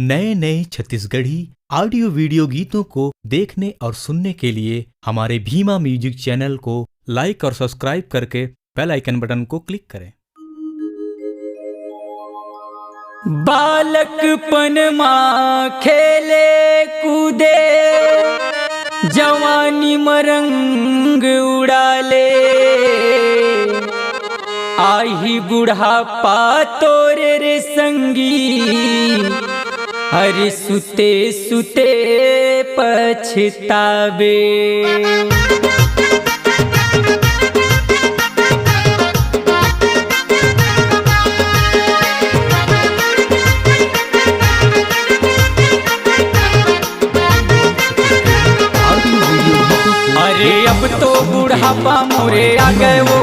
नए नए Chhattisgarhi audio video गीतों को देखने और सुनने के लिए हमारे भीमा म्यूजिक चैनल को लाइक और सब्सक्राइब करके बेल आइकन बटन को क्लिक करें। बालकपन माँ खेले कूदे, जवानी मरंग उड़ाले, आही बुढ़ापा तोरे रे संगी, हरे सुते सुते पछतावे। अरे अब तो बुढ़ापा मोरे आ गए वो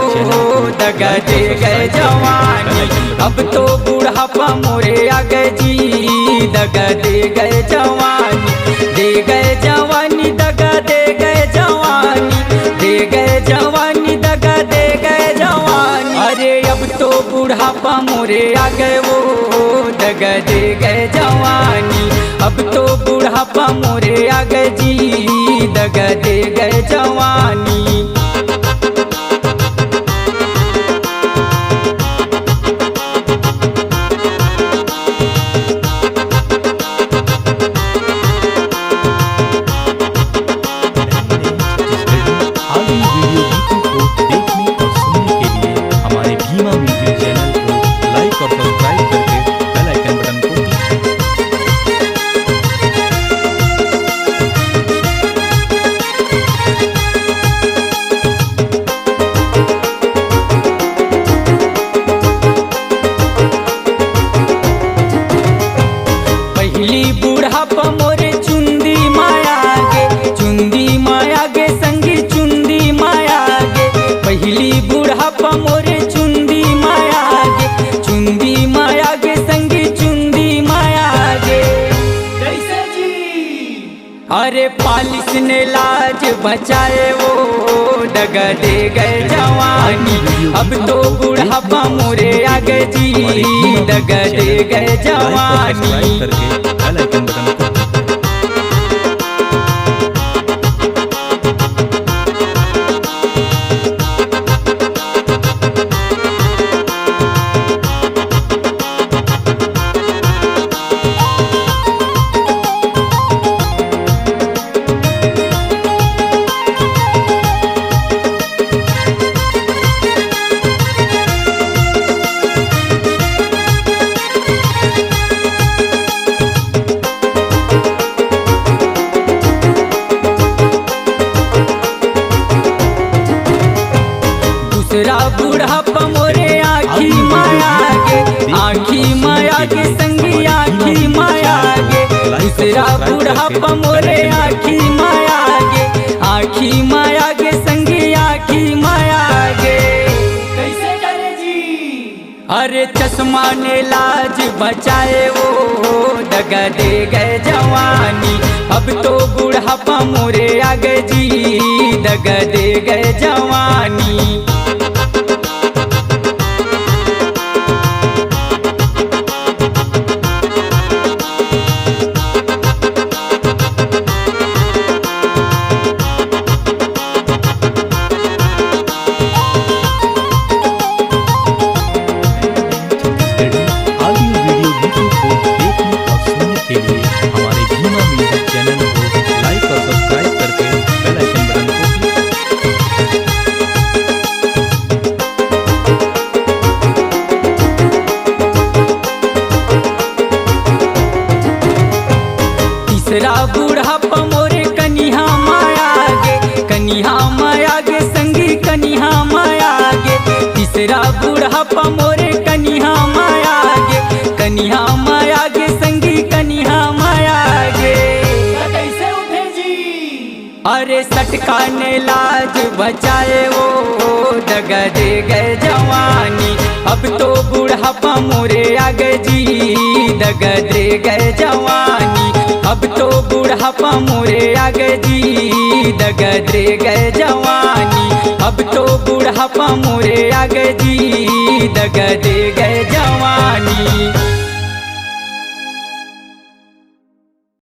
दगा दे गए जवानी, अब तो बुढ़ापा मोरे आ गए जी दगा दे गए जवानी, दे गए जवानी दगा दे गए जवानी, दे गए जवानी दगा दे गए जवानी। अरे अब तो बुढ़ापा मोरे आ गए वो दगा दे गए जवानी, अब तो बुढ़ापा मोरे आ गए जी दगा दे गए जवानी। बुढ़ापा मोरे चुंदी माया गे, चुंदी माया गे संगी चुंदी माया गे, पहली बुढ़ापा मोरे चुंदी माया गे, चुंदी माया गे संगी चुंदी माया गे। कैसे जी? अरे पालिस ने लाज बचाए वो दगा दे गए जवानी, अब तो बुढ़ापा मोरे आ गए जी दगा दे गए जवानी। दूसरा बुढ़ापा मोरे आँखी माया गे, आँखी माया गे संगी आँखी माया गे, दूसरा बुढ़ापा मोरे आँखी माया गे, आँखी माया गे संगी आँखी माया गे। कैसे करे जी? अरे चश्मा ने लाज बचाए वो दगा दे गए जवानी, अब तो बुढ़ापा मोरे आ गए जी दगा दे गए जवानी। तीसरा बुढ़ापा मोरे कन्हा माया गे, कन्हा माया गे संगी कन्हा माया गे, तीसरा बुढ़ापा मोरे कन्हा माया गे, कन्हा माया गे संगी कन्हा माया गे। कैसे उठे जी? अरे सटका ने लाज बचाए वो दगा दे गए जवानी, अब तो बुढ़ापा मोरे आ गए जी दगा दे गए जवानी, अब तो बुढ़ापा मोरे आ गए जी दगा दे गए जवानी, अब तो बुढ़ापा मोरे आ गए जी दगा दे गए जवानी।